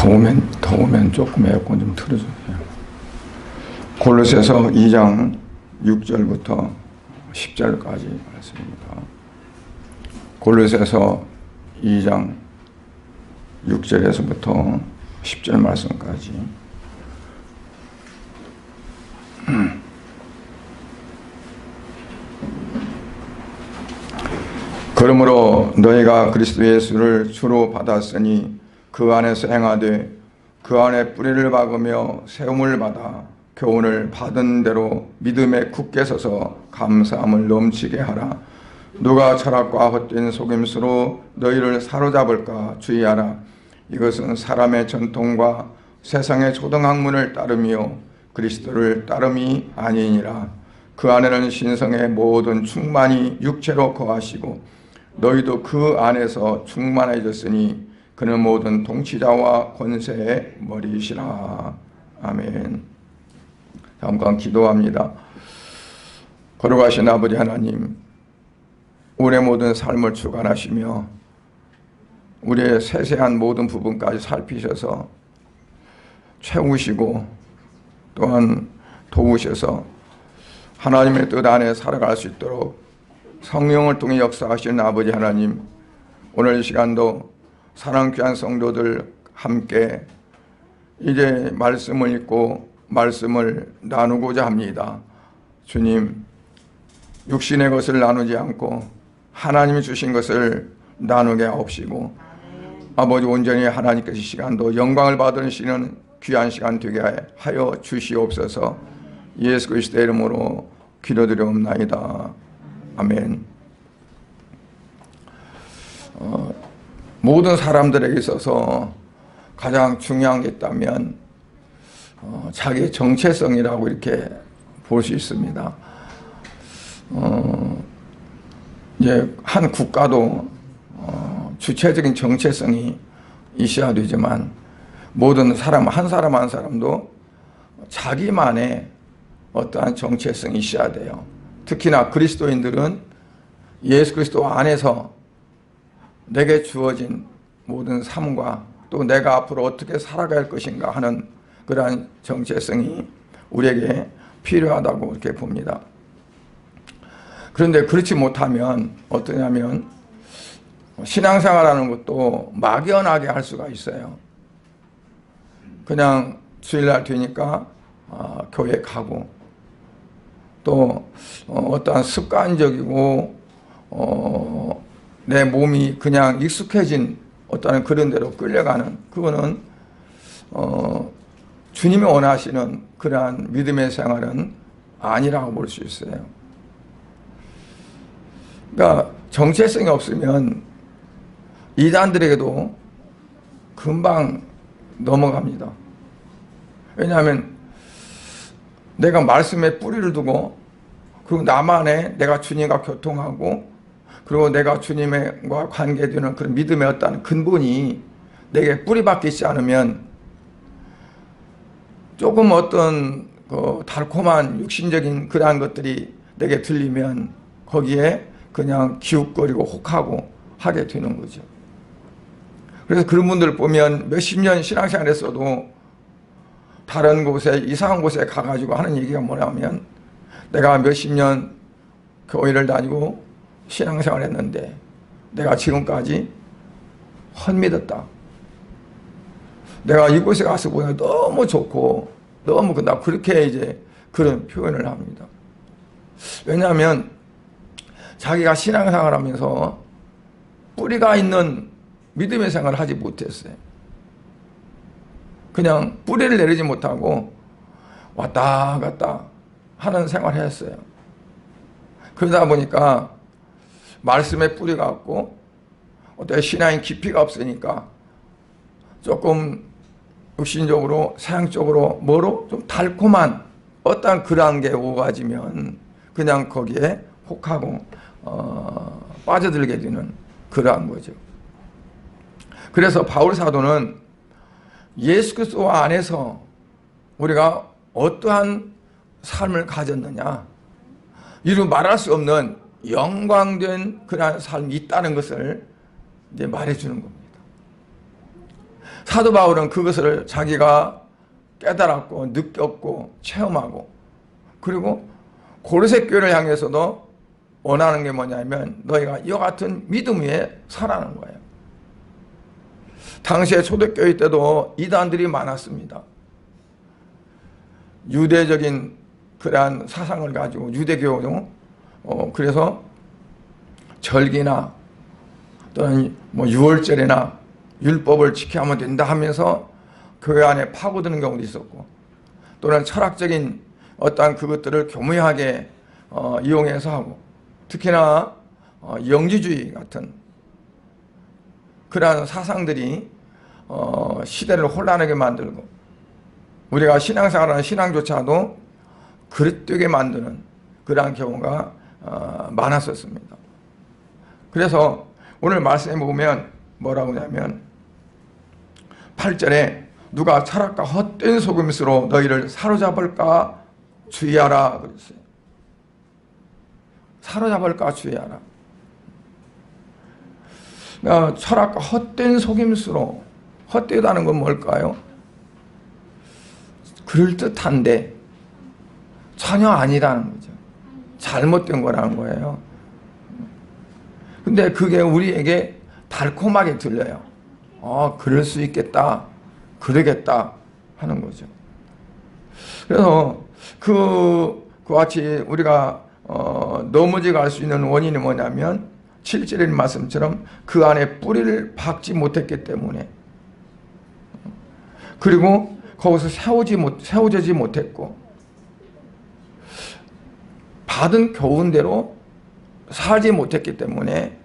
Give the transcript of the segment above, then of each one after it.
더우면 조금 에어컨 좀 틀어주세요. 골로새서 2장 6절부터 10절까지 말씀입니다. 골로새서 2장 6절에서부터 10절 말씀까지. 그러므로 너희가 그리스도 예수를 주로 받았으니 그 안에서 행하되 그 안에 뿌리를 박으며 세움을 받아 교훈을 받은 대로 믿음에 굳게 서서 감사함을 넘치게 하라. 누가 철학과 헛된 속임수로 너희를 사로잡을까 주의하라. 이것은 사람의 전통과 세상의 초등학문을 따르며 그리스도를 따름이 아니니라. 그 안에는 신성의 모든 충만이 육체로 거하시고 너희도 그 안에서 충만해졌으니 그는 모든 통치자와 권세의 머리이시라. 아멘. 잠깐 기도합니다. 거룩하신 아버지 하나님, 우리의 모든 삶을 주관하시며 우리의 세세한 모든 부분까지 살피셔서 채우시고 또한 도우셔서 하나님의 뜻 안에 살아갈 수 있도록 성령을 통해 역사하시는 아버지 하나님, 오늘 이 시간도 사랑 귀한 성도들 함께 이제 말씀을 읽고 말씀을 나누고자 합니다. 주님, 육신의 것을 나누지 않고 하나님이 주신 것을 나누게 하옵시고 아버지 온전히 하나님께서 이 시간도 영광을 받으시는 귀한 시간 되게 하여 주시옵소서. 예수 그리스도의 이름으로 기도드리옵나이다. 아멘. 모든 사람들에게 있어서 가장 중요한 게 있다면 자기의 정체성이라고 이렇게 볼 수 있습니다. 이제 한 국가도 주체적인 정체성이 있어야 되지만 모든 사람 한 사람도 자기만의 어떠한 정체성이 있어야 돼요. 특히나 그리스도인들은 예수 그리스도 안에서 내게 주어진 모든 삶과 또 내가 앞으로 어떻게 살아갈 것인가 하는 그러한 정체성이 우리에게 필요하다고 이렇게 봅니다. 그런데 그렇지 못하면 어떠냐면 신앙생활하는 것도 막연하게 할 수가 있어요. 그냥 주일날 되니까 교회 가고 또 어떠한 습관적이고 내 몸이 그냥 익숙해진 어떠한 그런 대로 끌려가는, 그거는 주님이 원하시는 그러한 믿음의 생활은 아니라고 볼 수 있어요. 그러니까 정체성이 없으면 이단들에게도 금방 넘어갑니다. 왜냐하면 내가 말씀에 뿌리를 두고 그리고 나만의 내가 주님과 교통하고 그리고 내가 주님과 관계되는 그런 믿음의 어떤 근본이 내게 뿌리밖에 있지 않으면 조금 어떤 그 달콤한 육신적인 그러한 것들이 내게 들리면 거기에 그냥 기웃거리고 혹하고 하게 되는 거죠. 그래서 그런 분들 보면 몇십 년 신앙생활 했어도 다른 곳에 이상한 곳에 가가지고 하는 얘기가 뭐냐면 내가 몇십 년 교회를 다니고 신앙생활 했는데 내가 지금까지 헛믿었다. 내가 이곳에 가서 보니 너무 좋고 너무 나 그렇게 이제 그런 표현을 합니다. 왜냐하면 자기가 신앙생활 하면서 뿌리가 있는 믿음의 생활을 하지 못했어요. 그냥 뿌리를 내리지 못하고 왔다 갔다 하는 생활을 했어요. 그러다 보니까 말씀에 뿌리가 없고 어떤 신앙의 깊이가 없으니까 조금 육신적으로 사양적으로 뭐로 좀 달콤한 어떤 그러한 게 오가지면 그냥 거기에 혹하고 빠져들게 되는 그러한 거죠. 그래서 바울 사도는 예수 그리스도 안에서 우리가 어떠한 삶을 가졌느냐, 이루 말할 수 없는 영광된 그러한 삶이 있다는 것을 이제 말해주는 겁니다. 사도 바울은 그것을 자기가 깨달았고 느꼈고 체험하고, 그리고 고로새 교회를 향해서도 원하는 게 뭐냐면 너희가 이와 같은 믿음 위에 살아는 거예요. 당시에 초대교회 때도 이단들이 많았습니다. 유대적인 그러한 사상을 가지고 유대교도 그래서 절기나 또는 뭐 유월절이나 율법을 지켜야 하면 된다 하면서 교회 안에 파고드는 경우도 있었고, 또는 철학적인 어떠한 그것들을 교묘하게 이용해서 하고, 특히나 영지주의 같은 그러한 사상들이 시대를 혼란하게 만들고, 우리가 신앙생활하는 신앙조차도 그릇되게 만드는 그러한 경우가 많았었습니다. 그래서 오늘 말씀에 보면 뭐라고 하냐면 8절에 누가 철학과 헛된 속임수로 너희를 사로잡을까 주의하라 그랬어요. 사로잡을까 주의하라. 철학과 헛된 속임수로, 헛되다는 건 뭘까요? 그럴듯한데 전혀 아니라는 거죠. 잘못된 거라는 거예요. 근데 그게 우리에게 달콤하게 들려요. 그럴 수 있겠다, 그러겠다 하는 거죠. 그래서 그와 같이 우리가 넘어져 갈 수 있는 원인이 뭐냐면 7절의 말씀처럼 그 안에 뿌리를 박지 못했기 때문에, 그리고 거기서 세워지지 못했고, 받은 교훈대로 살지 못했기 때문에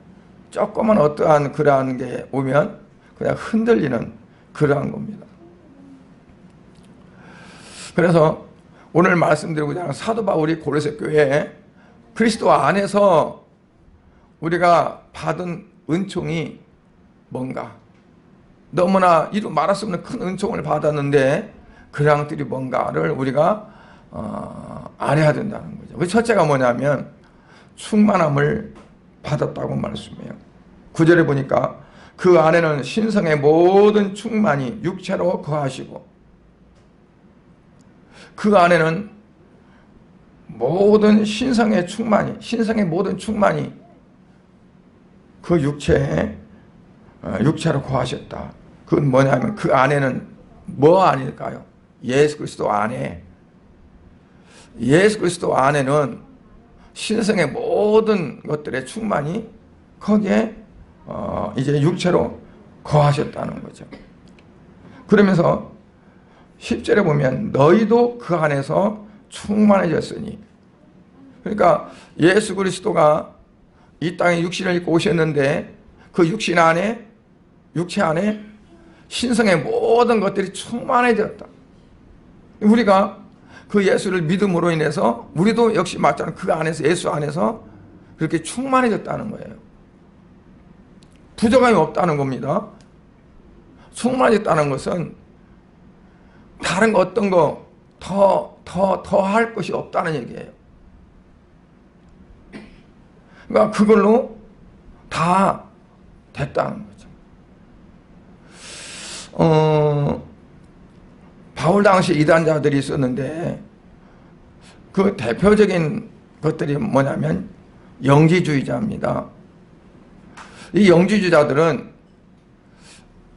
조금만 어떠한 그러한 게 오면 그냥 흔들리는 그러한 겁니다. 그래서 오늘 말씀드리고자 하는 사도 바울이 고로새 교회에 그리스도 안에서 우리가 받은 은총이 뭔가, 너무나 이루 말할 수 없는 큰 은총을 받았는데 그런 것들이 뭔가를 우리가 알아야 된다는 거죠. 그 첫째가 뭐냐면 충만함을 받았다고 말씀해요. 9절에 보니까 그 안에는 신성의 모든 충만이 육체로 거하시고, 그 안에는 모든 신성의 모든 충만이 그 육체로 거하셨다. 그건 뭐냐면 그 안에는 뭐 아닐까요? 예수 그리스도 안에, 예수 그리스도 안에는 신성의 모든 것들의 충만이 거기에 이제 육체로 거하셨다는 거죠. 그러면서 10절에 보면 너희도 그 안에서 충만해졌으니, 그러니까 예수 그리스도가 이 땅에 육신을 입고 오셨는데 그 육체 안에 신성의 모든 것들이 충만해졌다. 우리가 그 예수를 믿음으로 인해서 우리도 역시 마찬가지로 그 안에서, 예수 안에서 그렇게 충만해졌다는 거예요. 부족함이 없다는 겁니다. 충만해졌다는 것은 다른 거 어떤 거 더 할 것이 없다는 얘기예요. 그러니까 그걸로 다 됐다는 거죠. 바울 당시 이단자들이 있었는데 그 대표적인 것들이 뭐냐면 영지주의자입니다. 이 영지주의자들은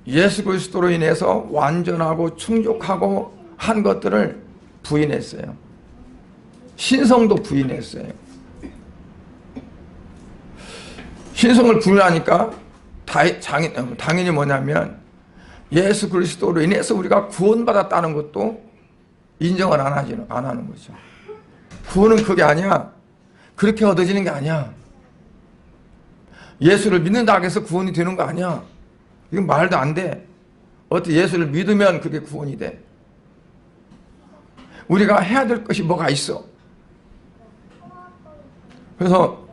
예수 그리스도로 인해서 완전하고 충족하고 한 것들을 부인했어요. 신성도 부인했어요. 신성을 부인하니까 당연히 뭐냐면 예수 그리스도로 인해서 우리가 구원받았다는 것도 인정을 안 하는 거죠. 구원은 그게 아니야. 그렇게 얻어지는 게 아니야. 예수를 믿는다고 해서 구원이 되는 거 아니야. 이건 말도 안 돼. 어떻게 예수를 믿으면 그게 구원이 돼. 우리가 해야 될 것이 뭐가 있어. 그래서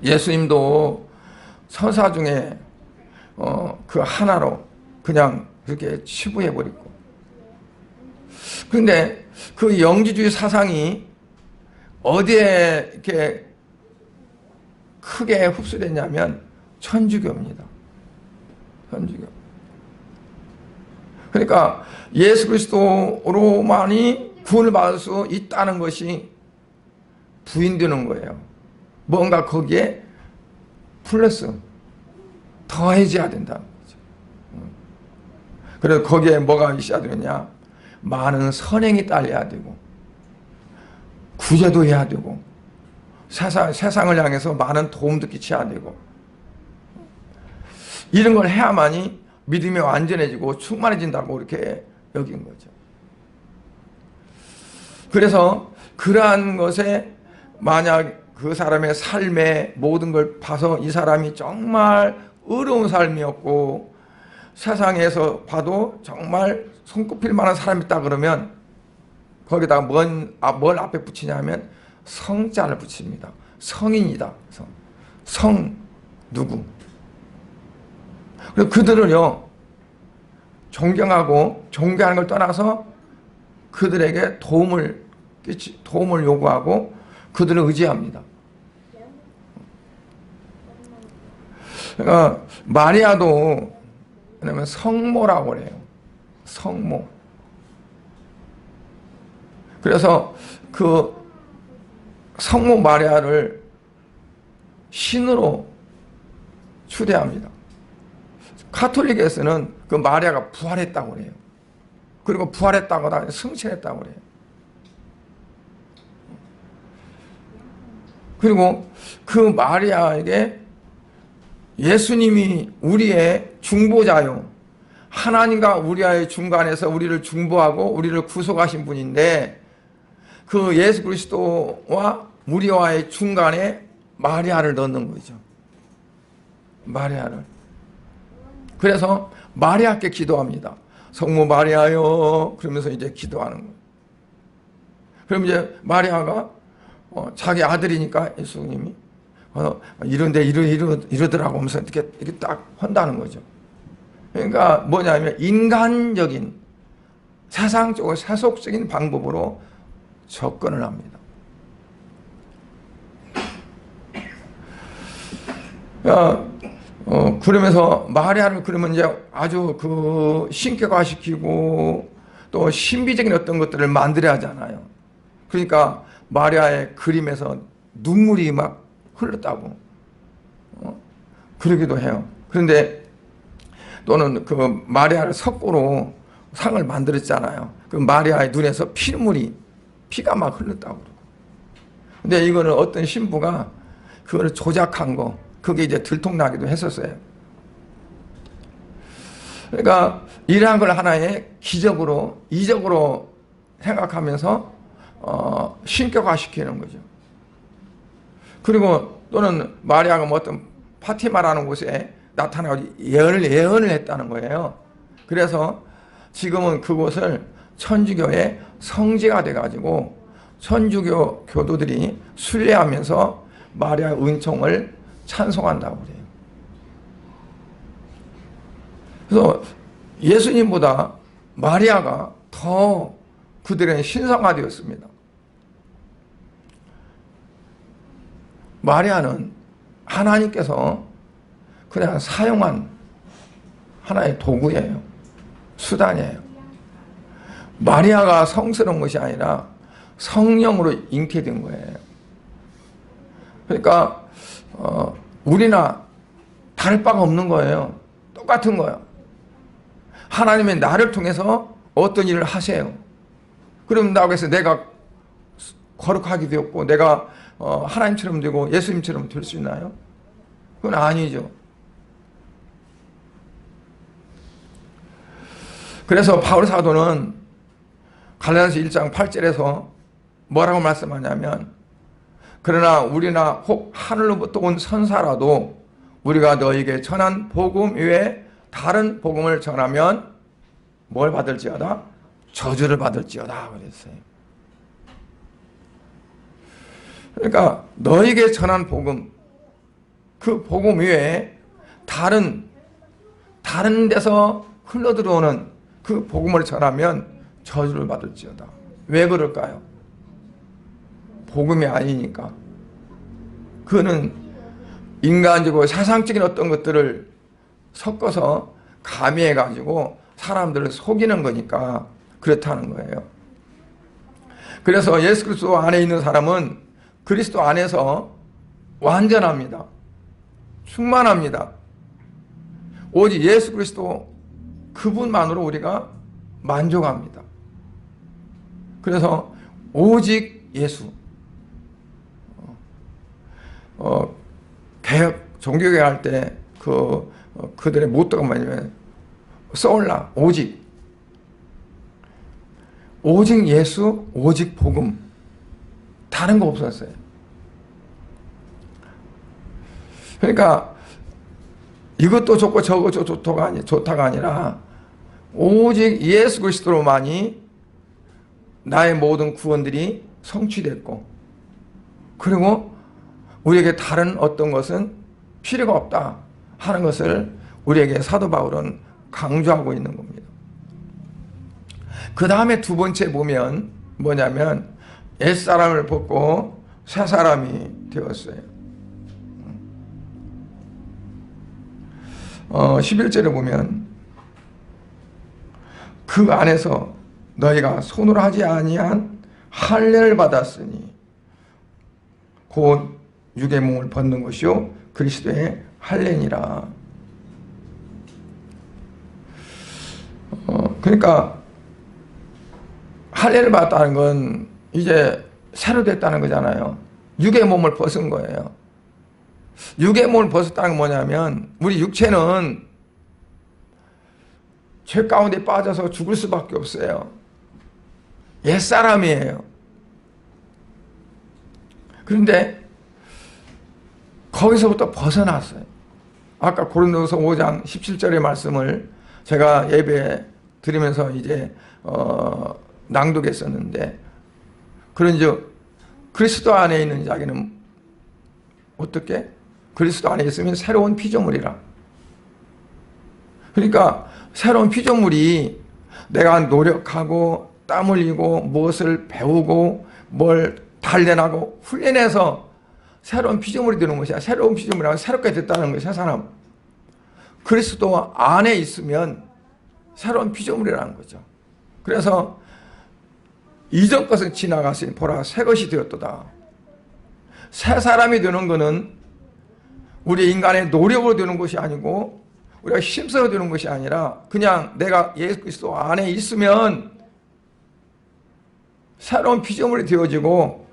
예수님도 서사 중에 그 하나로 그냥 그렇게 치부해버리고, 그런데 그 영지주의 사상이 어디에 이렇게 크게 흡수됐냐면 천주교입니다. 천주교. 그러니까 예수 그리스도로만이 구원을 받을 수 있다는 것이 부인되는 거예요. 뭔가 거기에 플러스 더해져야 된다는 거죠. 그래서 거기에 뭐가 있어야 되느냐? 많은 선행이 딸려야 되고 구제도 해야 되고 세상을 향해서 많은 도움도 끼쳐야 되고 이런 걸 해야만이 믿음이 완전해지고 충만해진다고 이렇게 여긴 거죠. 그래서 그러한 것에 만약 그 사람의 삶의 모든 걸 봐서 이 사람이 정말 어려운 삶이었고 세상에서 봐도 정말 손꼽힐 만한 사람이 있다 그러면 거기다가 뭘 앞에 붙이냐면 성자를 붙입니다. 성인이다. 성 누구? 그래서 그들을요 존경하고 존경하는 걸 떠나서 그들에게 도움을 요구하고 그들을 의지합니다. 그러니까 마리아도 왜냐면 성모라고 그래요. 성모. 그래서 그 성모 마리아를 신으로 추대합니다. 가톨릭에서는 그 마리아가 부활했다고 그래요. 그리고 부활했다고 승천했다고 그래요. 그리고 그 마리아에게 예수님이 우리의 중보자요. 하나님과 우리와의 중간에서 우리를 중보하고 우리를 구속하신 분인데 그 예수 그리스도와 우리와의 중간에 마리아를 넣는 거죠. 마리아를. 그래서 마리아께 기도합니다. 성모 마리아요. 그러면서 이제 기도하는 거예요. 그럼 이제 마리아가 자기 아들이니까 예수님이 이런데 이러더라고 하면서 이렇게 딱 한다는 거죠. 그러니까 뭐냐면 인간적인 세상적으로 세속적인 방법으로 접근을 합니다. 그러면서 마리아를 그러면 이제 아주 신격화시키고 또 신비적인 어떤 것들을 만들어야 하잖아요. 그러니까 마리아의 그림에서 눈물이 막 흘렀다고 그러기도 해요. 그런데 또는 그 마리아를 석고로 상을 만들었잖아요. 그 마리아의 눈에서 피가 막 흘렀다고 그러고. 근데 이거는 어떤 신부가 그거를 조작한 거, 그게 이제 들통나기도 했었어요. 그러니까 이러한 걸 하나의 기적으로, 이적으로 생각하면서 신격화시키는 거죠. 그리고 또는 마리아가 뭐 어떤 파티마라는 곳에 나타나서 예언을 했다는 거예요. 그래서 지금은 그곳을 천주교의 성지가 돼가지고 천주교 교도들이 순례하면서 마리아 은총을 찬송한다고 그래요. 그래서 예수님보다 마리아가 더 그들의 신성화되었습니다. 마리아는 하나님께서 그냥 사용한 하나의 도구예요. 수단이에요. 마리아가 성스러운 것이 아니라 성령으로 잉태된 거예요. 그러니까 우리나 다를 바가 없는 거예요. 똑같은 거예요. 하나님의 나를 통해서 어떤 일을 하세요. 그런다고 해서 내가 거룩하게 되었고 내가 하나님처럼 되고 예수님처럼 될 수 있나요? 그건 아니죠. 그래서 바울 사도는 갈라디아서 1장 8절에서 뭐라고 말씀하냐면 그러나 우리나 혹 하늘로부터 온 선사라도 우리가 너에게 전한 복음 외에 다른 복음을 전하면 뭘 받을지어다? 저주를 받을지어다 그랬어요. 그러니까 너에게 전한 복음, 그 복음 외에 다른 데서 흘러들어오는 그 복음을 전하면 저주를 받을지어다. 왜 그럴까요? 복음이 아니니까. 그는 인간적이고 세상적인 어떤 것들을 섞어서 가미해가지고 사람들을 속이는 거니까 그렇다는 거예요. 그래서 예수 그리스도 안에 있는 사람은 그리스도 안에서 완전합니다. 충만합니다. 오직 예수 그리스도 그분만으로 우리가 만족합니다. 그래서 오직 예수. 개혁, 종교개혁 할 때 그들의 모토가 뭐냐면 소울라, 오직 예수, 오직 복음. 다른 거 없었어요. 그러니까 이것도 좋고 저것도 좋다가 아니라 오직 예수 그리스도로만이 나의 모든 구원들이 성취됐고, 그리고 우리에게 다른 어떤 것은 필요가 없다 하는 것을 우리에게 사도 바울은 강조하고 있는 겁니다. 그 다음에 두 번째 보면 뭐냐면 옛사람을 벗고 새사람이 되었어요. 11절에 보면 그 안에서 너희가 손으로 하지 아니한 할례를 받았으니 곧 육의 몸을 벗는 것이요 그리스도의 할례니라. 그러니까 할례를 받았다는 건 이제 새로 됐다는 거잖아요. 육의 몸을 벗은 거예요. 육의 몸을 벗었다는 건 뭐냐면 우리 육체는 죄 가운데 빠져서 죽을 수밖에 없어요. 옛사람이에요. 그런데 거기서부터 벗어났어요. 아까 고린도서 5장 17절의 말씀을 제가 예배 드리면서 이제 낭독했었는데, 그런즉 그리스도 안에 있는 자에게는 어떻게? 그리스도 안에 있으면 새로운 피조물이라. 그러니까 새로운 피조물이 내가 노력하고 땀 흘리고 무엇을 배우고 뭘 단련하고 훈련해서 새로운 피조물이 되는 것이야. 새로운 피조물이라고 새롭게 됐다는 것이야, 사람. 그리스도 안에 있으면 새로운 피조물이라는 거죠. 그래서 이전 것은 지나갔으니 보라 새 것이 되었도다. 새 사람이 되는 것은 우리 인간의 노력으로 되는 것이 아니고 우리가 힘써서 되는 것이 아니라 그냥 내가 예수 그리스도 안에 있으면 새로운 피조물이 되어지고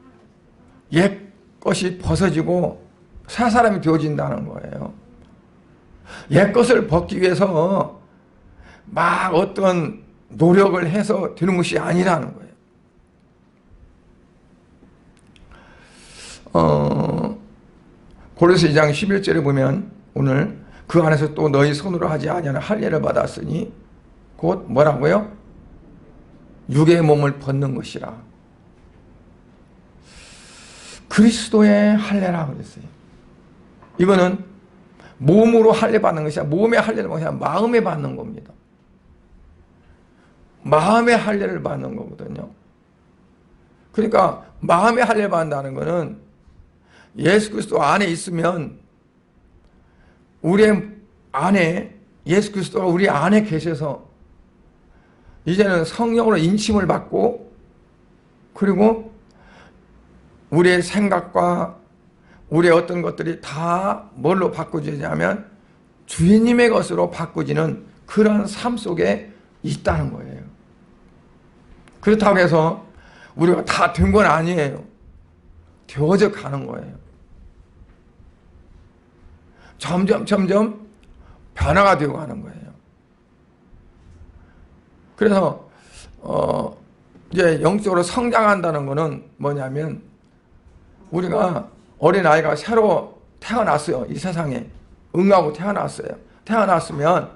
옛 것이 벗어지고 새 사람이 되어진다는 거예요. 옛 것을 벗기 위해서 막 어떤 노력을 해서 되는 것이 아니라는 거예요. 고린도서 2장 11절에 보면 오늘 그 안에서 또 너희 손으로 하지 아니하는 할례를 받았으니 곧 뭐라고요? 육의 몸을 벗는 것이라. 그리스도의 할례라고 그랬어요. 이거는 몸으로 할례 받는 것이 아니라 몸의 할례를 받는 것이 아니라 마음에 받는 겁니다. 마음의 할례를 받는 거거든요. 그러니까 마음의 할례를 받는다는 것은 예수 그리스도 안에 있으면 우리 안에 예수 그리스도가 우리 안에 계셔서 이제는 성령으로 인침을 받고, 그리고 우리의 생각과 우리의 어떤 것들이 다 뭘로 바꾸어지냐면 주인님의 것으로 바꾸지는 그런 삶 속에 있다는 거예요. 그렇다고 해서 우리가 다 된 건 아니에요. 되어져 가는 거예요. 점점 변화가 되고 가는 거예요. 그래서 이제 영적으로 성장한다는 것은 뭐냐면 우리가 어린아이가 새로 태어났어요. 이 세상에 응하고 태어났어요. 태어났으면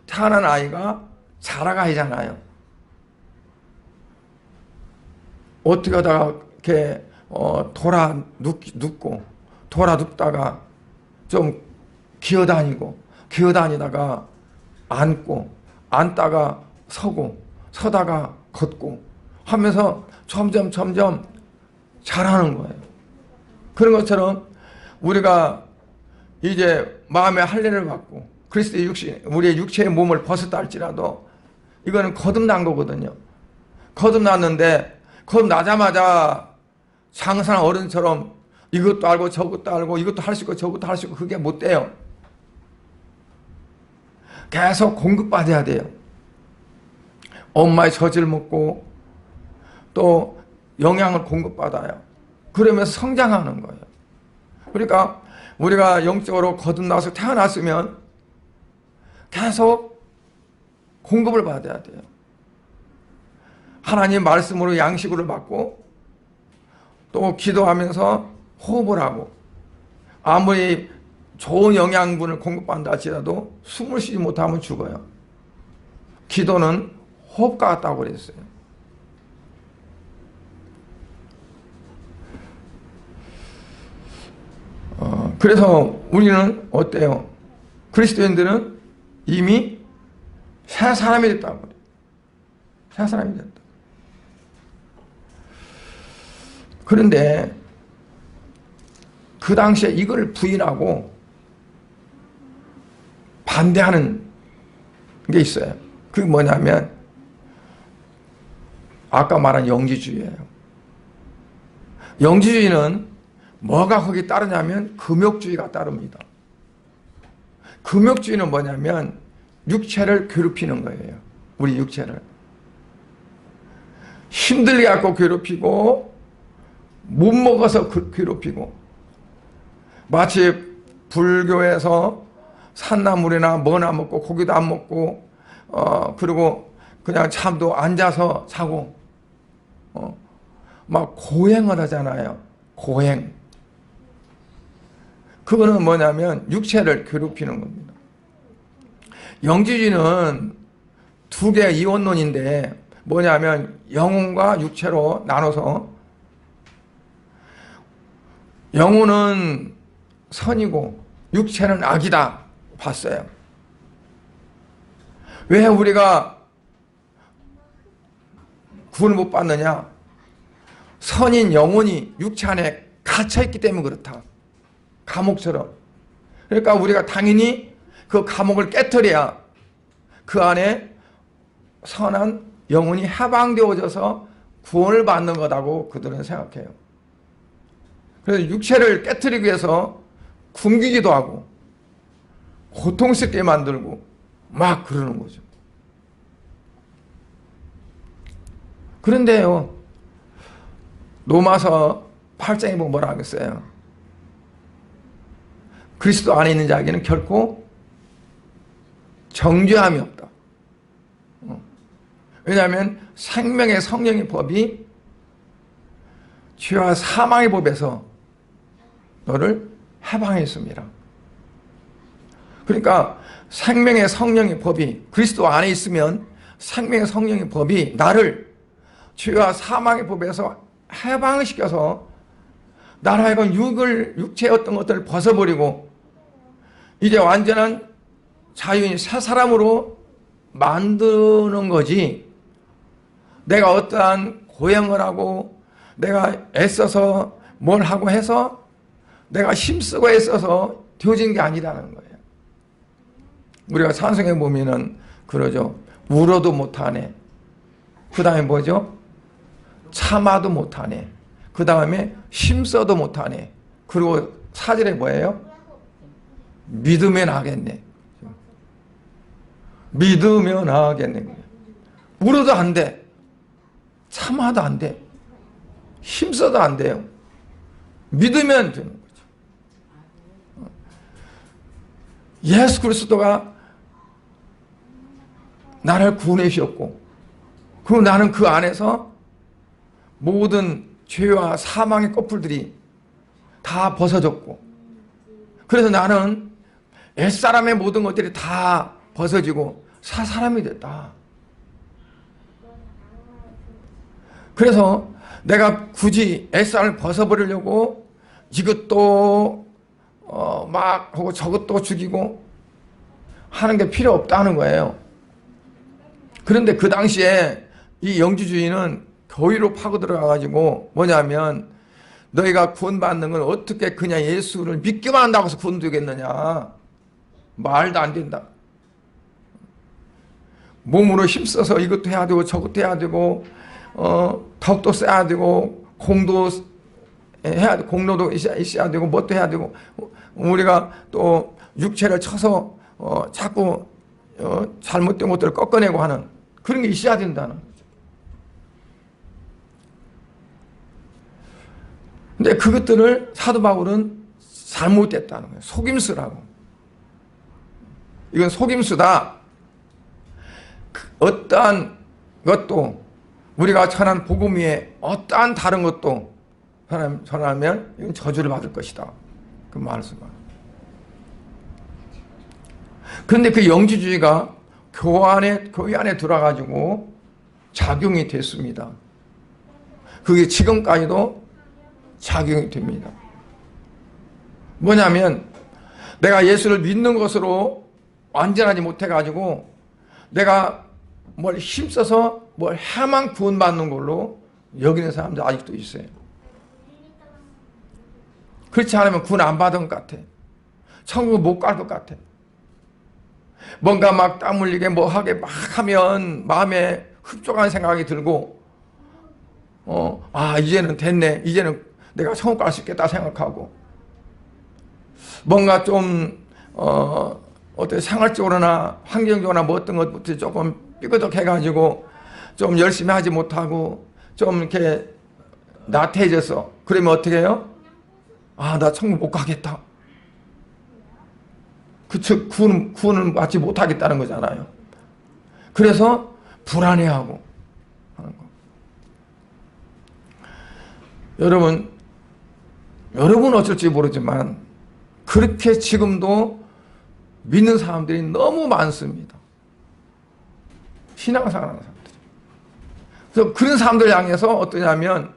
태어난 아이가 자라가야잖아요. 어떻게 하다가 이렇게 돌아 눕고 돌아 눕다가 좀 기어다니다가 앉고 앉다가 서고 서다가 걷고 하면서 점점 자라는 거예요. 그런 것처럼 우리가 이제 마음의 할례를 받고 그리스도의 우리의 육체의 몸을 벗었다 할지라도 이거는 거듭난 거거든요. 거듭났는데 거듭나자마자 장사한 어른처럼 이것도 알고 저것도 알고 이것도 할 수 있고 저것도 할 수 있고 그게 못 돼요. 계속 공급받아야 돼요. 엄마의 젖을 먹고 또 영양을 공급받아요. 그러면서 성장하는 거예요. 그러니까 우리가 영적으로 거듭나서 태어났으면 계속 공급을 받아야 돼요. 하나님 말씀으로 양식을 받고 또 기도하면서 호흡을 하고 아무리 좋은 영양분을 공급받는다 할지라도 숨을 쉬지 못하면 죽어요. 기도는 호흡과 같다고 그랬어요. 그래서 우리는 어때요? 그리스도인들은 이미 새 사람이 됐다고 그래요. 새 사람이 됐다. 그런데 그 당시에 이걸 부인하고 반대하는 게 있어요. 그게 뭐냐면 아까 말한 영지주의예요. 영지주의는 뭐가 거기 따르냐면 금욕주의가 따릅니다. 금욕주의는 뭐냐면 육체를 괴롭히는 거예요. 우리 육체를. 힘들게 갖고 괴롭히고 못 먹어서 괴롭히고 마치 불교에서 산나물이나 뭐나 먹고 고기도 안 먹고 그리고 그냥 잠도 앉아서 자고 막 고행을 하잖아요. 고행. 그거는 뭐냐면 육체를 괴롭히는 겁니다. 영지주의는 두 개의 이원론인데 뭐냐면 영혼과 육체로 나눠서 영혼은 선이고 육체는 악이다 봤어요. 왜 우리가 구원을 못 받느냐? 선인 영혼이 육체 안에 갇혀있기 때문에 그렇다. 감옥처럼. 그러니까 우리가 당연히 그 감옥을 깨트려야 그 안에 선한 영혼이 해방되어져서 구원을 받는 거라고 그들은 생각해요. 그래서 육체를 깨트리기 위해서 굶기기도 하고 고통스럽게 만들고 막 그러는 거죠. 그런데요, 로마서 8장에 보면 뭐라 하겠어요? 그리스도 안에 있는 자에게는 결코 정죄함이 없다. 왜냐하면 생명의 성령의 법이 죄와 사망의 법에서 너를 해방했습니다. 그러니까 생명의 성령의 법이 그리스도 안에 있으면 생명의 성령의 법이 나를 죄와 사망의 법에서 해방시켜서 나를 하여금 육체의 어떤 것들을 벗어버리고 이제 완전한 자유인 새 사람으로 만드는 거지, 내가 어떠한 고행을 하고 내가 애써서 뭘 하고 해서 내가 힘쓰고 애써서 되어진 게 아니라는 거예요. 우리가 찬송에 보면은 그러죠. 울어도 못하네. 그 다음에 뭐죠? 참아도 못하네. 그 다음에 힘써도 못하네. 그리고 4절에 뭐예요? 믿으면 하겠네. 믿으면 하겠네. 울어도 안 돼. 참아도 안 돼. 힘써도 안 돼요. 믿으면 되는 거죠. 예수 그리스도가 나를 구원해 주셨고, 그리고 나는 그 안에서 모든 죄와 사망의 꺼풀들이 다 벗어졌고, 그래서 나는 옛사람의 모든 것들이 다 벗어지고 새 사람이 됐다. 그래서 내가 굳이 옛사람을 벗어버리려고 이것도 막 하고 저것도 죽이고 하는 게 필요 없다는 거예요. 그런데 그 당시에 이 영지주의는 교회로 파고들어가가지고 뭐냐면, 너희가 구원받는 건 어떻게 그냥 예수를 믿기만 한다고 해서 구원되겠느냐. 말도 안 된다. 몸으로 힘써서 이것도 해야 되고 저것도 해야 되고 덕도 써야 되고 공도 해야 되고 공로도 있어야 되고 뭣도 해야 되고 우리가 또 육체를 쳐서 자꾸 잘못된 것들을 꺾어내고 하는 그런 게 있어야 된다는 거죠. 근데 그것들을 사도 바울은 잘못됐다는 거예요. 속임수라고. 이건 속임수다. 어떠한 것도 우리가 전한 복음 위에 어떠한 다른 것도 전하면 이건 저주를 받을 것이다. 그 말씀은. 그런데 그 영지주의가 교회 안에 들어가지고 작용이 됐습니다. 그게 지금까지도 작용이 됩니다. 뭐냐면 내가 예수를 믿는 것으로 완전하지 못해가지고 내가 뭘 힘써서 뭘 해야만 구원받는 걸로 여기는 사람들 아직도 있어요. 그렇지 않으면 구원 안 받은 것 같아. 천국 못 갈 것 같아. 뭔가 막 땀 흘리게 뭐 하게 막 하면 마음에 흡족한 생각이 들고 이제는 됐네. 이제는 내가 천국 갈 수 있겠다 생각하고 뭔가 좀 어떻게 생활적으로나 환경적으로나 뭐 어떤 것부터 조금 삐그덕해가지고 좀 열심히 하지 못하고 좀 이렇게 나태해져서 그러면 어떻게 해요? 나 천국 못 가겠다. 즉 구원을 받지 못하겠다는 거잖아요. 그래서 불안해하고 하는 거. 여러분 어쩔지 모르지만 그렇게 지금도 믿는 사람들이 너무 많습니다. 신앙생활하는 사람들이. 그래서 그런 사람들 향해서 어떠냐면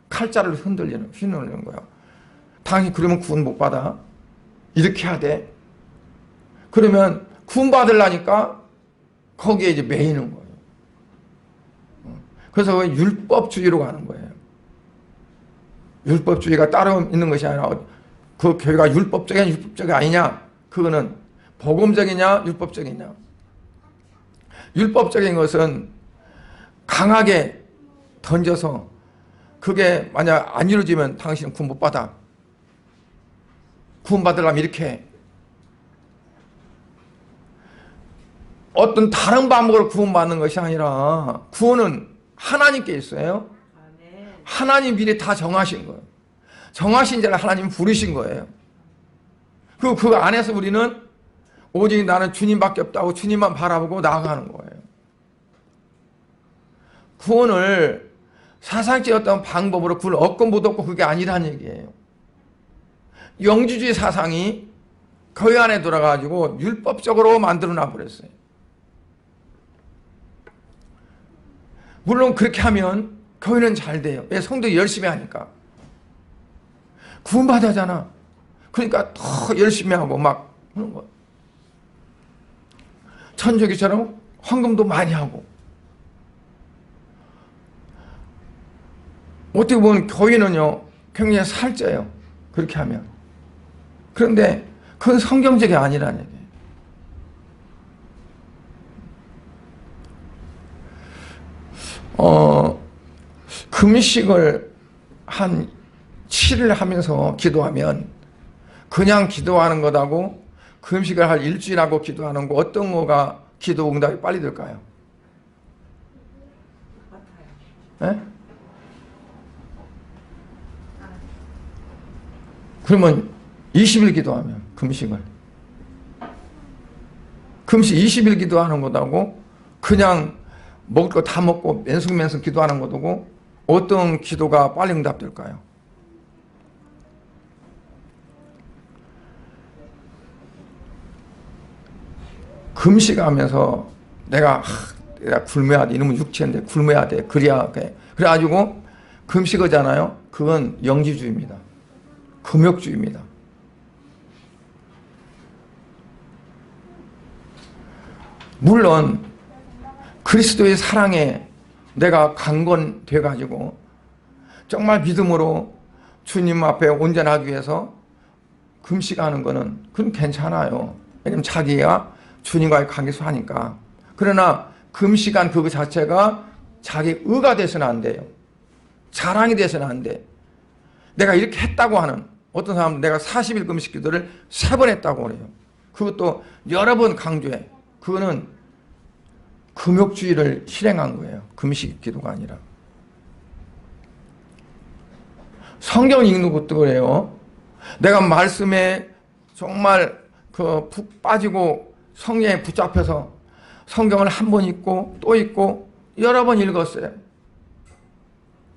칼자를 휘두르는 거예요. 당신 그러면 구원 못 받아. 이렇게 해야 돼. 그러면 구원 받으려니까 거기에 이제 매이는 거예요. 그래서 율법주의로 가는 거예요. 율법주의가 따로 있는 것이 아니라 그 교회가 율법적이냐 율법적이 아니냐 그거는 복음적이냐 율법적이냐. 율법적인 것은 강하게 던져서 그게 만약 안 이루어지면 당신은 구원 못 받아. 구원 받으려면 이렇게 해. 어떤 다른 방법으로 구원받는 것이 아니라 구원은 하나님께 있어요. 하나님 미리 다 정하신 거예요. 정하신 자를 하나님 부르신 거예요. 그 안에서 우리는 오직 나는 주님밖에 없다고 주님만 바라보고 나아가는 거예요. 구원을 사상적 어떤 방법으로 구원을 얻고 못 얻고 그게 아니라는 얘기예요. 영지주의 사상이 교회 안에 들어가지고 율법적으로 만들어 놔버렸어요. 물론 그렇게 하면 교회는 잘 돼요. 왜? 성도들이 열심히 하니까. 구원받아잖아. 그러니까 더 열심히 하고 막 그런 거. 천주교처럼 헌금도 많이 하고. 어떻게 보면 교회는요 굉장히 살쪄요. 그렇게 하면. 그런데 그건 성경적이 아니라는 얘기예요. 금식을 한 7일 하면서 기도하면 그냥 기도하는 것하고 금식을 할 일주일하고 기도하는 거 어떤 거가 기도 응답이 빨리 될까요? 네? 그러면 20일 기도하면 금식 20일 기도하는 것하고 그냥 먹을 거 다 먹고 맨숭맨숭 기도하는 것하고 어떤 기도가 빨리 응답될까요? 금식하면서 내가 굶어야 돼. 이놈은 육체인데 굶어야 돼. 그래야 돼. 그래가지고 금식하잖아요. 그건 영지주의입니다. 금욕주의입니다. 물론 그리스도의 사랑에 내가 강건돼가지고 정말 믿음으로 주님 앞에 온전하기 위해서 금식하는 거는 그건 괜찮아요. 왜냐면 자기가 주님과의 관계에서 하니까. 그러나 금식한 그 자체가 자기 의가 돼서는 안 돼요. 자랑이 돼서는 안 돼. 내가 이렇게 했다고 하는, 어떤 사람은 내가 40일 금식 기도를 3번 했다고 그래요. 그것도 여러 번 강조해. 그거는 금욕주의를 실행한 거예요. 금식 기도가 아니라. 성경 읽는 것도 그래요. 내가 말씀에 정말 푹 빠지고 성령에 붙잡혀서 성경을 한 번 읽고 또 읽고 여러 번 읽었어요.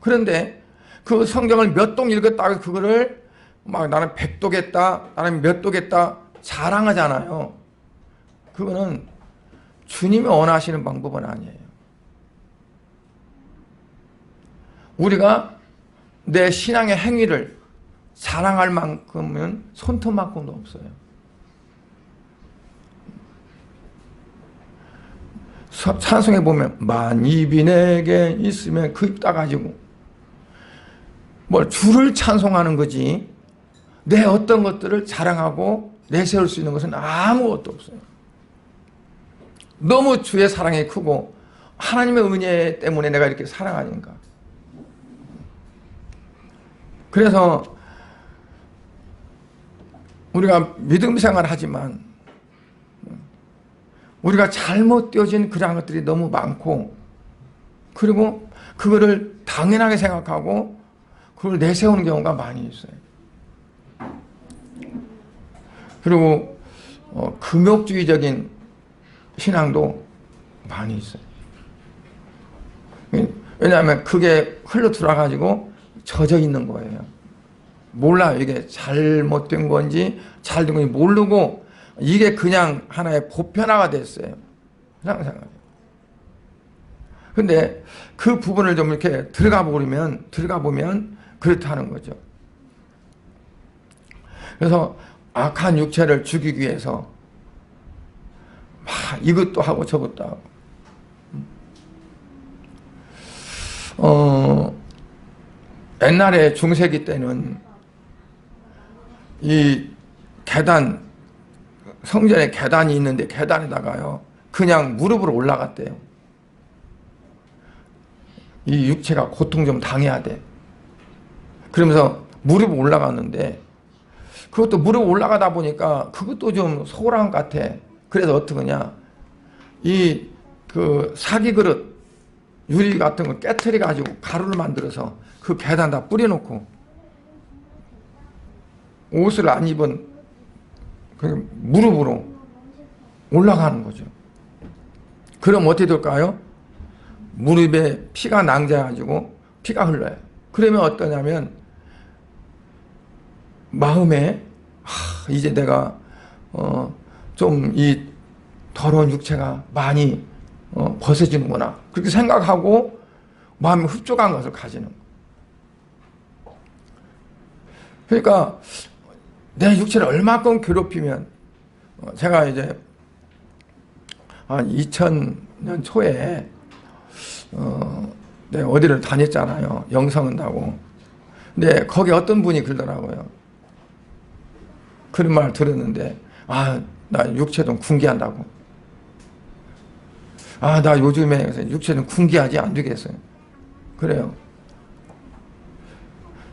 그런데 그 성경을 몇 동 읽었다고 그거를 막 나는 100도겠다, 나는 몇 도겠다 자랑하잖아요. 그거는 주님이 원하시는 방법은 아니에요. 우리가 내 신앙의 행위를 자랑할 만큼은 손톱만큼도 없어요. 찬송에 보면 만입이 내게 있으면 그 입 따가지고 뭘 주를 찬송하는 거지 내 어떤 것들을 자랑하고 내세울 수 있는 것은 아무것도 없어요. 너무 주의 사랑이 크고 하나님의 은혜 때문에 내가 이렇게 사랑하니까. 그래서 우리가 믿음 생활을 하지만 우리가 잘못되어진 그런 것들이 너무 많고 그리고 그거를 당연하게 생각하고 그걸 내세우는 경우가 많이 있어요. 그리고 금욕주의적인 신앙도 많이 있어요. 왜냐하면 그게 흘러 들어가지고 젖어 있는 거예요. 몰라요. 이게 잘못된 건지 잘된 건지 모르고 이게 그냥 하나의 보편화가 됐어요. 그냥 생각해요. 근데 그 부분을 좀 이렇게 들어가 보면 그렇다는 거죠. 그래서 악한 육체를 죽이기 위해서 막 이것도 하고 저것도 하고 옛날에 중세기 때는 이 계단 성전에 계단이 있는데 계단에다가요 그냥 무릎으로 올라갔대요. 이 육체가 고통 좀 당해야 돼. 그러면서 무릎 올라갔는데 그것도 무릎 올라가다 보니까 그것도 좀 소홀한 것 같아. 그래서 어떡하냐 이 그 사기 그릇 유리 같은 걸 깨트려 가지고 가루를 만들어서 그 계단에다 뿌려놓고 옷을 안 입은 그 무릎으로 올라가는 거죠. 그럼 어떻게 될까요? 무릎에 피가 낭자해가지고 피가 흘러요. 그러면 어떠냐면 마음에 이제 내가 좀 이 더러운 육체가 많이 벗어지는구나 그렇게 생각하고 마음이 흡족한 것을 가지는 거예요. 그러니까 내 육체를 얼마큼 괴롭히면 제가 이제 한 2000년 초에 내가 어디를 다녔잖아요. 영성은다고. 근데 거기 어떤 분이 그러더라고요. 그런 말 들었는데 나 육체 좀 궁기한다고. 나 요즘에 육체 좀 궁기하지 안 되겠어요. 그래요.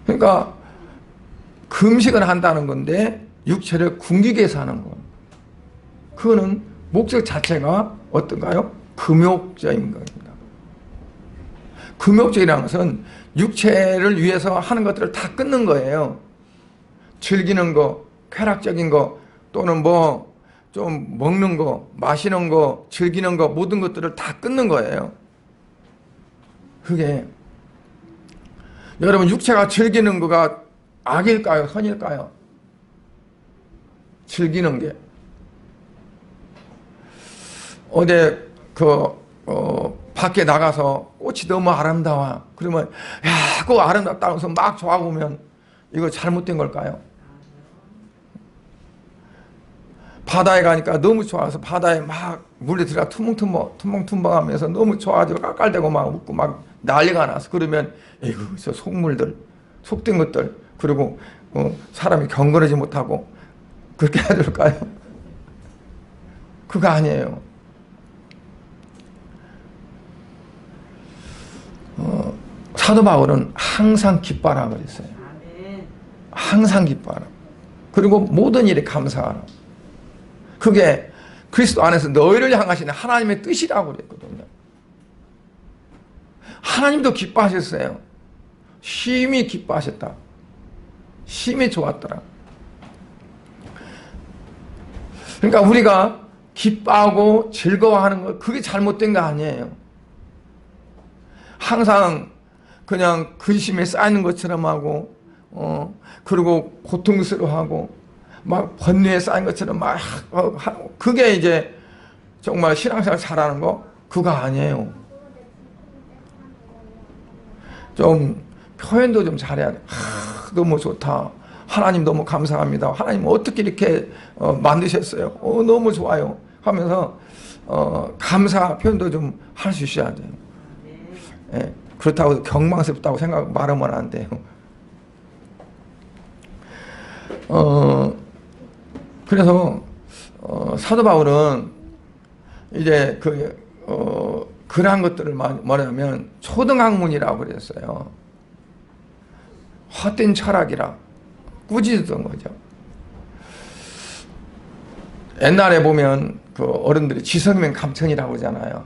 그러니까 금식을 한다는 건데 육체를 굶기게 해서 하는 거. 그거는 목적 자체가 어떤가요? 금욕적인 겁니다. 금욕적이라는 것은 육체를 위해서 하는 것들을 다 끊는 거예요. 즐기는 거, 쾌락적인 거, 또는 뭐 좀 먹는 거, 마시는 거, 즐기는 거 모든 것들을 다 끊는 거예요. 그게 여러분 육체가 즐기는 거가 악일까요? 선일까요? 즐기는 게. 어제 밖에 나가서 꽃이 너무 아름다워. 그러면 야, 그거 아름답다고 해서 막 좋아보면 이거 잘못된 걸까요? 바다에 가니까 너무 좋아서 바다에 막 물에 들어가 투멍투멍하면서 너무 좋아가지고 깔깔대고 막 웃고 막 난리가 나서 그러면 에이구 저 속물들 속된 것들 그리고 사람이 경건하지 못하고 그렇게 해야 될까요? 그거 아니에요. 사도 바울은 항상 기뻐하라 그랬어요. 항상 기뻐하라. 그리고 모든 일에 감사하라. 그게 그리스도 안에서 너희를 향하시는 하나님의 뜻이라고 그랬거든요. 하나님도 기뻐하셨어요. 심히 기뻐하셨다. 심히 좋았더라. 그러니까 우리가 기뻐하고 즐거워하는 거 그게 잘못된 거 아니에요. 항상 그냥 근심에 쌓이는 것처럼 하고 그리고 고통스러워하고 막 번뇌에 쌓인 것처럼 막 그게 이제 정말 신앙생활 잘하는 거 그거 아니에요. 좀 표현도 좀 잘해야 돼. 너무 좋다. 하나님 너무 감사합니다. 하나님 어떻게 이렇게 만드셨어요? 너무 좋아요. 하면서 감사 표현도 좀 할 수 있어야 돼요. 예, 그렇다고 경망스럽다고 말하면 안 돼요. 그래서 사도 바울은 이제 그러한 것들을 뭐냐면 초등학문이라고 그랬어요. 헛된 철학이라 꾸짖었던 거죠. 옛날에 보면 그 어른들이 지성이면 감천이라고 그러잖아요.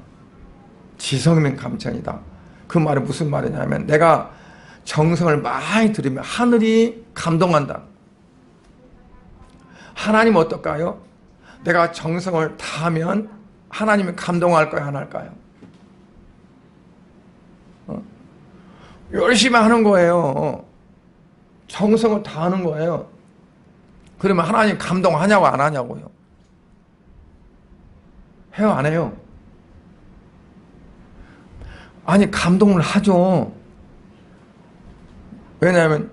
지성이면 감천이다. 그 말은 무슨 말이냐면 내가 정성을 많이 들이면 하늘이 감동한다. 하나님 어떨까요? 내가 정성을 다하면 하나님이 감동할까요? 안 할까요? 열심히 하는 거예요. 정성을 다하는 거예요. 그러면 하나님 감동하냐고 안 하냐고요? 해요 안 해요? 아니 감동을 하죠. 왜냐하면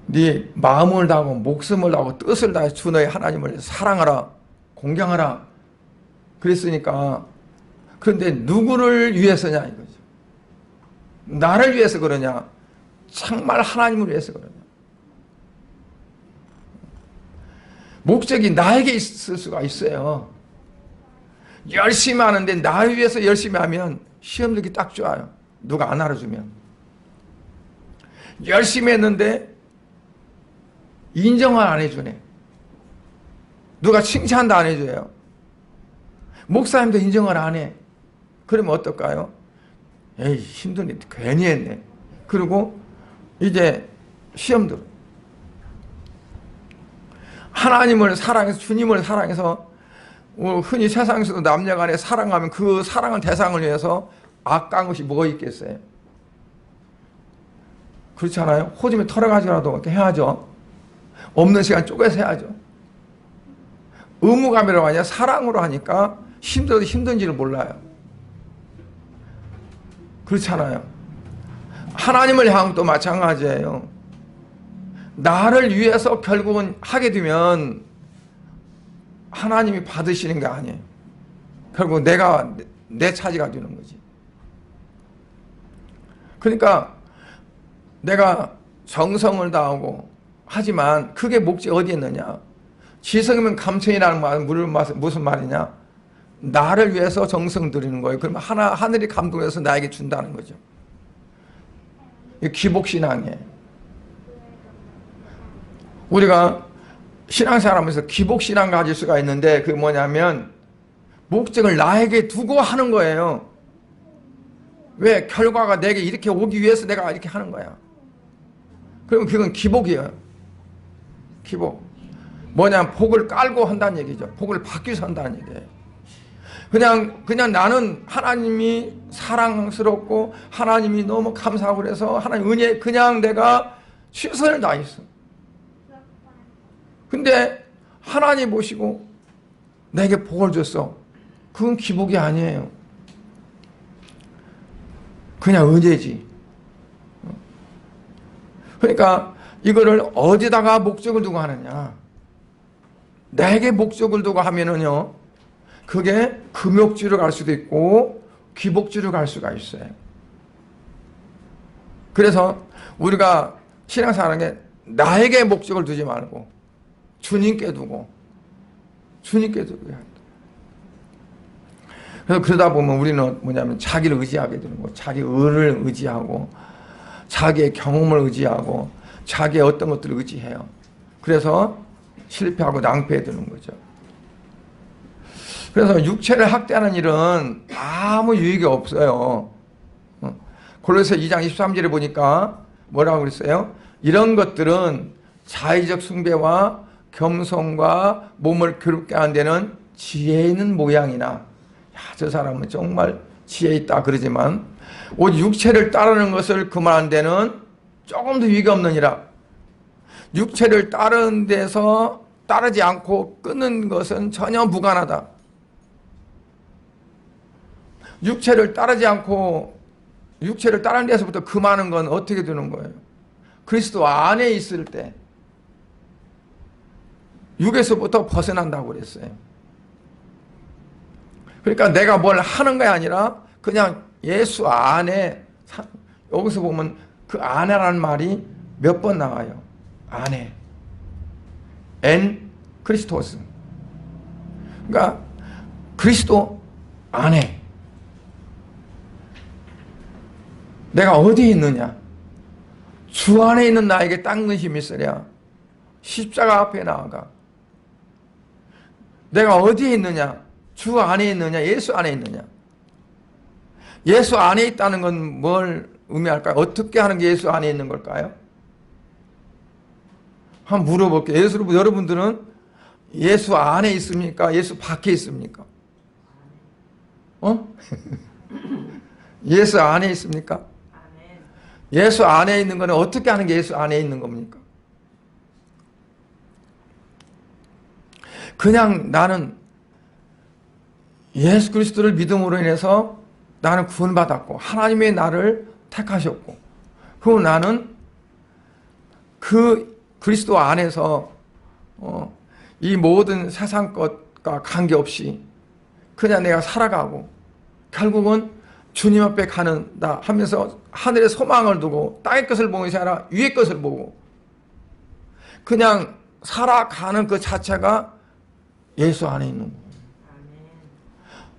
네 마음을 다하고 목숨을 다하고 뜻을 다해 주 너의 하나님을 사랑하라 공경하라 그랬으니까. 그런데 누구를 위해서냐 이거죠. 나를 위해서 그러냐 정말 하나님을 위해서 그러냐. 목적이 나에게 있을 수가 있어요. 열심히 하는데 나를 위해서 열심히 하면 시험 들기 딱 좋아요. 누가 안 알아주면. 열심히 했는데 인정을 안 해주네. 누가 칭찬도 안 해줘요. 목사님도 인정을 안 해. 그러면 어떨까요? 에이 힘드네 괜히 했네. 그리고 이제 시험 들어. 하나님을 사랑해서 주님을 사랑해서 흔히 세상에서도 남녀간에 사랑하면 그 사랑을 대상을 위해서 악한 것이 뭐가 있겠어요? 그렇지 않아요? 호집에 털어가지고라도 이렇게 해야죠. 없는 시간 쪼개서 해야죠. 의무감이라고 하냐 사랑으로 하니까 힘들어도 힘든지를 몰라요. 그렇잖아요. 하나님을 향한 또 마찬가지예요. 나를 위해서 결국은 하게 되면 하나님이 받으시는 게 아니에요. 결국 내가 내 차지가 되는 거지. 그러니까 내가 정성을 다하고 하지만 그게 목적이 어디에 있느냐. 지성이면 감천이라는 말은 무슨 말이냐. 나를 위해서 정성 들이는 거예요. 그러면 하늘이 감동해서 나에게 준다는 거죠. 이게 기복신앙이에요. 우리가 신앙생활하면서 기복신앙 가질 수가 있는데 그게 뭐냐면 목적을 나에게 두고 하는 거예요. 왜? 결과가 내게 이렇게 오기 위해서 내가 이렇게 하는 거야. 그러면 그건 기복이에요. 기복. 뭐냐면 복을 깔고 한다는 얘기죠. 복을 받기 위해서 한다는 얘기예요. 그냥 나는 하나님이 사랑스럽고 하나님이 너무 감사하고 그래서 하나님 은혜 그냥 내가 최선을 다했어. 근데 하나님 보시고 내게 복을 줬어. 그건 기복이 아니에요. 그냥 은혜지. 그러니까 이거를 어디다가 목적을 두고 하느냐. 내게 목적을 두고 하면은요. 그게 금욕지로 갈 수도 있고 기복지로 갈 수가 있어요. 그래서 우리가 신앙생활하는 게 나에게 목적을 두지 말고 주님께 두고 주님께 두고 해야 한다. 그래서 그러다 보면 우리는 뭐냐면 자기를 의지하게 되는 거예요. 자기 의를 의지하고 자기의 경험을 의지하고 자기의 어떤 것들을 의지해요. 그래서 실패하고 낭패에 드는 거죠. 그래서 육체를 학대하는 일은 아무 유익이 없어요. 골로새 2장 23절에 보니까 뭐라고 그랬어요? 이런 것들은 자의적 숭배와 겸손과 몸을 괴롭게 하는 데는 지혜 있는 모양이나, 야, 저 사람은 정말 지혜 있다 그러지만 오직 육체를 따르는 것을 그만한 데는 조금도 유익이 없느니라. 육체를 따르는 데서 따르지 않고 끊는 것은 전혀 무관하다. 육체를 따르지 않고 육체를 따르는 데서부터 금하는 건 어떻게 되는 거예요? 그리스도 안에 있을 때 육에서부터 벗어난다고 그랬어요. 그러니까 내가 뭘 하는 게 아니라 그냥 예수 안에, 여기서 보면 그 안에라는 말이 몇 번 나와요. 안에. 엔 크리스토스. 그러니까 그리스도 안에. 내가 어디에 있느냐? 주 안에 있는 나에게 닦는 힘이 있으랴 십자가 앞에 나아가. 내가 어디에 있느냐? 주 안에 있느냐? 예수 안에 있느냐? 예수 안에 있다는 건 뭘 의미할까요? 어떻게 하는 게 예수 안에 있는 걸까요? 한번 물어볼게요. 여러분들은 예수 안에 있습니까? 예수 밖에 있습니까? 예수 안에 있습니까? 예수 안에 있는 거는 어떻게 하는 게 예수 안에 있는 겁니까? 그냥 나는 예수 그리스도를 믿음으로 인해서 나는 구원받았고 하나님의 나를 택하셨고, 그리고 나는 그 그리스도 안에서 이 모든 세상 것과 관계없이 그냥 내가 살아가고 결국은 주님 앞에 가는다 하면서 하늘의 소망을 두고 땅의 것을 보는 것이 아니라 위의 것을 보고 그냥 살아가는 그 자체가 예수 안에 있는 거예요.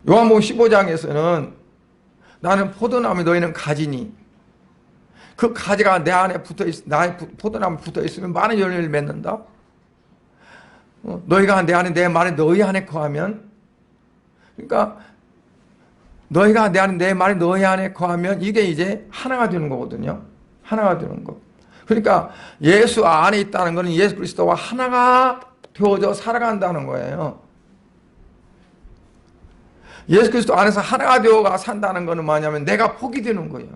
요한복음 15장에서는 나는 포도나무 너희는 가지니, 그 가지가 내 안에 나의 포도나무에 붙어 있으면 많은 열매를 맺는다. 너희가 내 안에, 내 말이 너희 안에 거하면, 그러니까 너희가 내 안에, 내 말이 너희 안에 거하면 이게 이제 하나가 되는 거거든요. 하나가 되는 거. 그러니까 예수 안에 있다는 것은 예수 그리스도와 하나가 되어져 살아간다는 거예요. 예수 그리스도 안에서 하나가 되어가 산다는 것은 뭐냐면 내가 폭이 되는 거예요.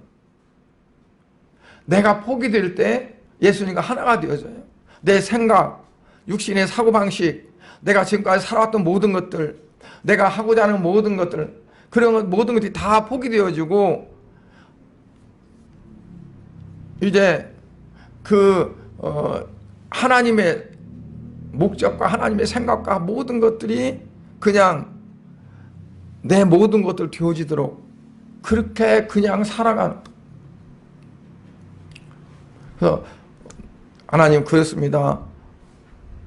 내가 폭이 될 때 예수님과 하나가 되어져요. 내 생각, 육신의 사고방식, 내가 지금까지 살아왔던 모든 것들, 내가 하고자 하는 모든 것들, 그런 모든 것들이 다 폭이 되어지고 이제 하나님의 목적과 하나님의 생각과 모든 것들이 그냥 내 모든 것들 되어지도록 그렇게 그냥 살아가는. 그래서 하나님 그렇습니다.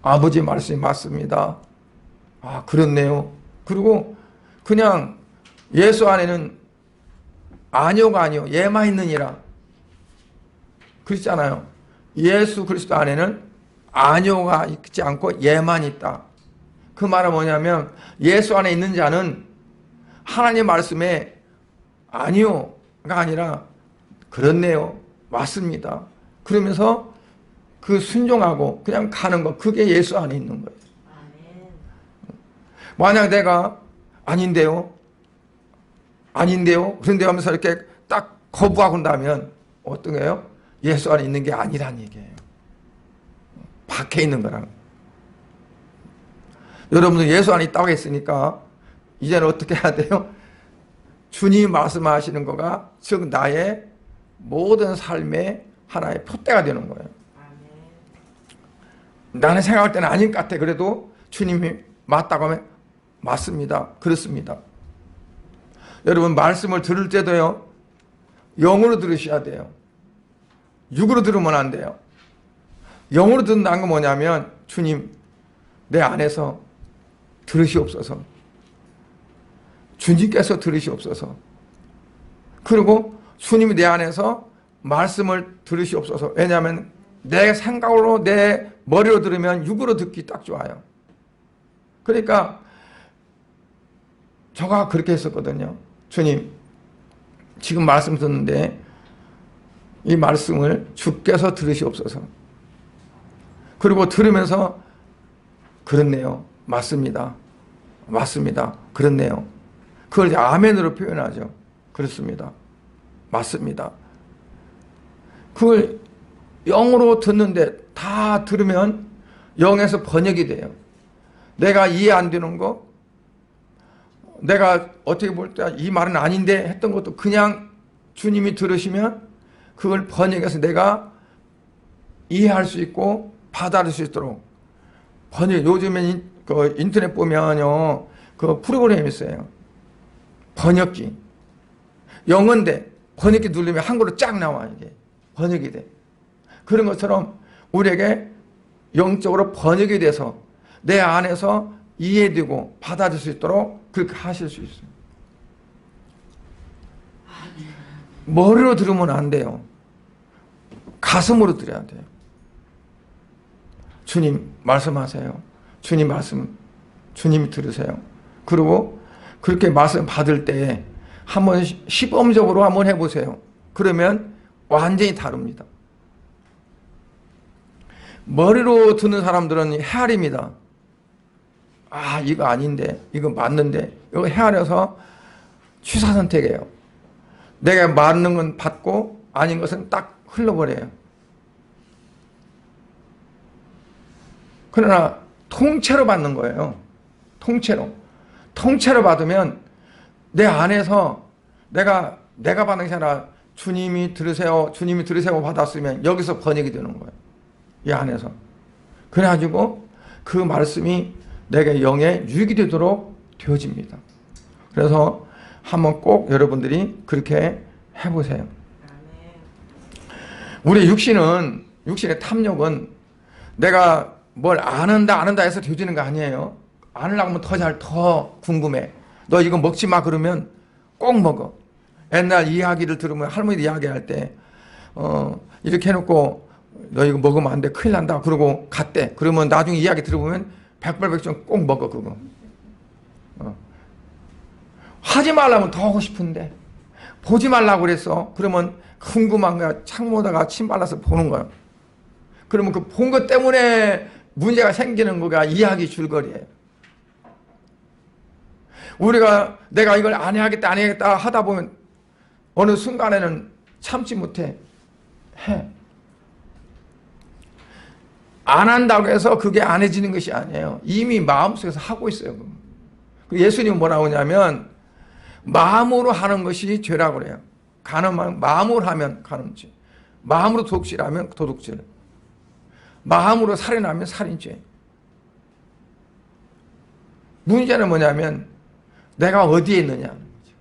아버지 말씀이 맞습니다. 아 그렇네요. 그리고 그냥 예수 안에는 아니오가 아니오 예만 있느니라 그랬잖아요. 예수 그리스도 안에는 아니오가 있지 않고 예만 있다. 그 말은 뭐냐면 예수 안에 있는 자는 하나님 말씀에 아니요가 아니라 그렇네요. 맞습니다. 그러면서 그 순종하고 그냥 가는 거, 그게 예수 안에 있는 거예요. 만약 내가 아닌데요 그런데 하면서 이렇게 딱 거부하고 나면 어떤 거예요? 예수 안에 있는 게 아니란 얘기예요. 밖에 있는 거랑. 여러분들 예수 안에 있다고 했으니까 이제는 어떻게 해야 돼요? 주님이 말씀하시는 거가 즉 나의 모든 삶의 하나의 표대가 되는 거예요. 나는 생각할 때는 아닌 것 같아. 그래도 주님이 맞다고 하면 맞습니다. 그렇습니다. 여러분 말씀을 들을 때도요. 영으로 들으셔야 돼요. 육으로 들으면 안 돼요. 영으로 듣는다는 건 뭐냐면 주님 내 안에서 들으시옵소서. 주님께서 들으시옵소서. 그리고 주님이 내 안에서 말씀을 들으시옵소서. 왜냐하면 내 생각으로 내 머리로 들으면 육으로 듣기 딱 좋아요. 그러니까 저가 그렇게 했었거든요. 주님, 지금 말씀 듣는데 이 말씀을 주께서 들으시옵소서. 그리고 들으면서 그렇네요. 맞습니다. 맞습니다. 그렇네요. 그걸 이제 아멘으로 표현하죠. 그렇습니다. 맞습니다. 그걸 영으로 듣는데 다 들으면 영에서 번역이 돼요. 내가 이해 안 되는 거, 내가 어떻게 볼 때 이 말은 아닌데 했던 것도 그냥 주님이 들으시면 그걸 번역해서 내가 이해할 수 있고 받아들일 수 있도록 번역. 요즘에 그 인터넷 보면요, 그 프로그램이 있어요. 번역기. 영어인데 번역기 누르면 한글로 쫙 나와. 이게 번역이 돼. 그런 것처럼 우리에게 영적으로 번역이 돼서 내 안에서 이해되고 받아들일 수 있도록 그렇게 하실 수 있어요. 머리로 들으면 안 돼요. 가슴으로 들어야 돼요. 주님 말씀하세요. 주님 말씀, 주님이 들으세요. 그리고 그렇게 말씀 받을 때 한번 시범적으로 한번 해보세요. 그러면 완전히 다릅니다. 머리로 듣는 사람들은 헤아립니다. 아, 이거 아닌데, 이거 맞는데, 이거 헤아려서 취사 선택해요. 내가 맞는 건 받고 아닌 것은 딱 흘러버려요. 그러나 통째로 받는 거예요. 통째로. 통째로 받으면 내 안에서 내가 받는 것이 아니라 주님이 들으세요, 주님이 들으세요 받았으면 여기서 번역이 되는 거예요. 이 안에서. 그래가지고 그 말씀이 내게 영에 유익이 되도록 되어집니다. 그래서 한번 꼭 여러분들이 그렇게 해보세요. 우리 육신의 탐욕은 내가 뭘 안한다 해서 되어지는 거 아니에요. 안으려고 하면 더 궁금해. 너 이거 먹지 마 그러면 꼭 먹어. 옛날 이야기를 들으면 할머니들 이야기할 때 이렇게 해놓고 너 이거 먹으면 안 돼. 큰일 난다. 그러고 갔대. 그러면 나중에 이야기 들어보면 백발백중 꼭 먹어 그거. 하지 말라면 더 하고 싶은데 보지 말라고 그랬어. 그러면 궁금한 거야. 창모다가 침 발라서 보는 거야. 그러면 그 본 것 때문에 문제가 생기는 거가 이야기 줄거리예요. 우리가 내가 이걸 안 해야겠다 하다 보면 어느 순간에는 참지 못해. 해. 안 한다고 해서 그게 안 해지는 것이 아니에요. 이미 마음속에서 하고 있어요. 예수님은 뭐라고 하냐면 마음으로 하는 것이 죄라고 그래요. 마음으로 하면 간음죄. 마음으로 도둑질하면 도둑질. 마음으로 살인하면 살인죄. 문제는 뭐냐면 내가 어디에 있느냐는 거죠.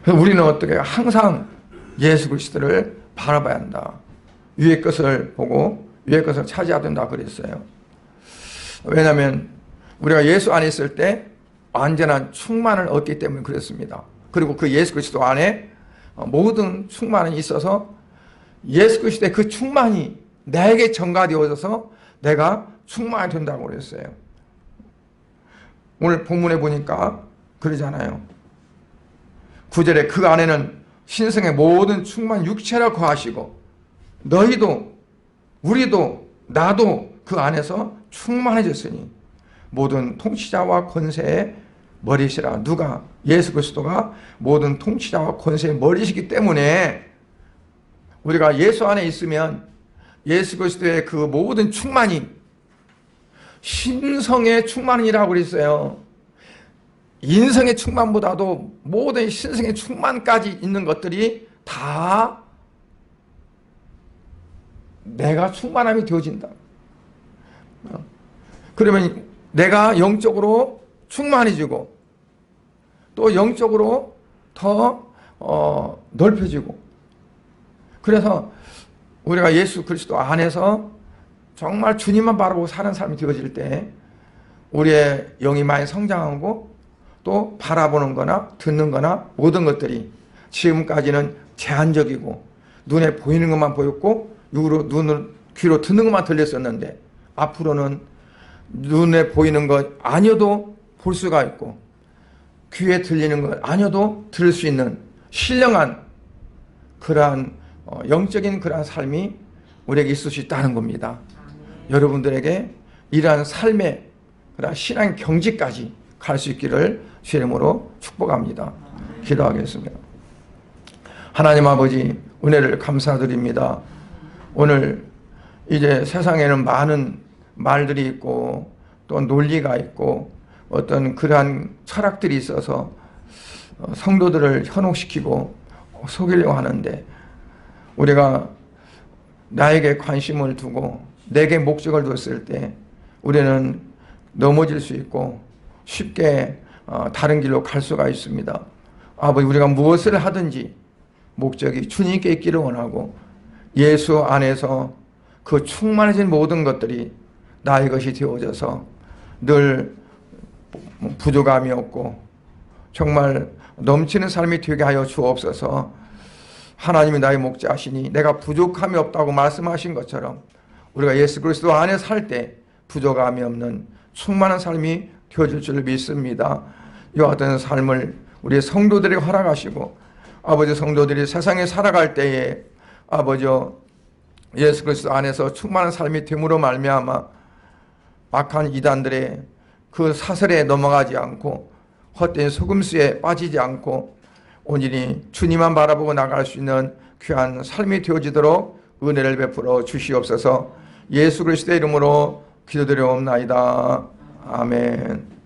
그래서 우리는 어떻게 항상 예수 그리스도를 바라봐야 한다. 위의 것을 보고 위의 것을 차지해야 된다 그랬어요. 왜냐하면 우리가 예수 안에 있을 때 완전한 충만을 얻기 때문에 그렇습니다. 그리고 그 예수 그리스도 안에 모든 충만이 있어서 예수 그리스도의 그 충만이 내게 전가되어져서 내가 충만이 된다고 그랬어요. 오늘 본문에 보니까 그러잖아요. 9절에 그 안에는 신성의 모든 충만 육체라 거하시고 너희도 우리도 나도 그 안에서 충만해졌으니 모든 통치자와 권세의 머리시라. 누가? 예수 그리스도가 모든 통치자와 권세의 머리시기 때문에 우리가 예수 안에 있으면 예수 그리스도의 그 모든 충만이 신성의 충만이라고 그랬어요. 인성의 충만보다도 모든 신성의 충만까지 있는 것들이 다 내가 충만함이 되어진다. 그러면 내가 영적으로 충만해지고 또 영적으로 더 넓혀지고, 그래서 우리가 예수 그리스도 안에서 정말 주님만 바라보고 사는 삶이 되어질 때 우리의 영이 많이 성장하고 또 바라보는 거나 듣는 거나 모든 것들이 지금까지는 제한적이고 눈에 보이는 것만 보였고 귀로 듣는 것만 들렸었는데 앞으로는 눈에 보이는 것 아니어도 볼 수가 있고 귀에 들리는 것 아니어도 들을 수 있는 신령한 그러한 영적인 그러한 삶이 우리에게 있을 수 있다는 겁니다. 여러분들에게 이러한 삶의 그러한 신앙 경지까지 갈 수 있기를 주의 이름으로 축복합니다. 기도하겠습니다. 하나님 아버지 은혜를 감사드립니다. 오늘 이제 세상에는 많은 말들이 있고 또 논리가 있고 어떤 그러한 철학들이 있어서 성도들을 현혹시키고 속이려고 하는데 우리가 나에게 관심을 두고 내게 목적을 뒀을 때 우리는 넘어질 수 있고 쉽게 다른 길로 갈 수가 있습니다. 아버지 우리가 무엇을 하든지 목적이 주님께 있기를 원하고 예수 안에서 그 충만해진 모든 것들이 나의 것이 되어져서 늘 부족함이 없고 정말 넘치는 삶이 되게 하여 주옵소서. 하나님이 나의 목자시니 내가 부족함이 없다고 말씀하신 것처럼 우리가 예수 그리스도 안에 살 때 부족함이 없는 충만한 삶이 되어질 줄 믿습니다. 이와 같은 삶을 우리 성도들에게 허락하시고 아버지 성도들이 세상에 살아갈 때에 아버지 예수 그리스도 안에서 충만한 삶이 됨으로 말미암아 악한 이단들의 그 사슬에 넘어가지 않고 헛된 속임수에 빠지지 않고 온전히 주님만 바라보고 나갈 수 있는 귀한 삶이 되어지도록 은혜를 베풀어 주시옵소서. 예수 그리스도의 이름으로 기도드려옵나이다. 아멘.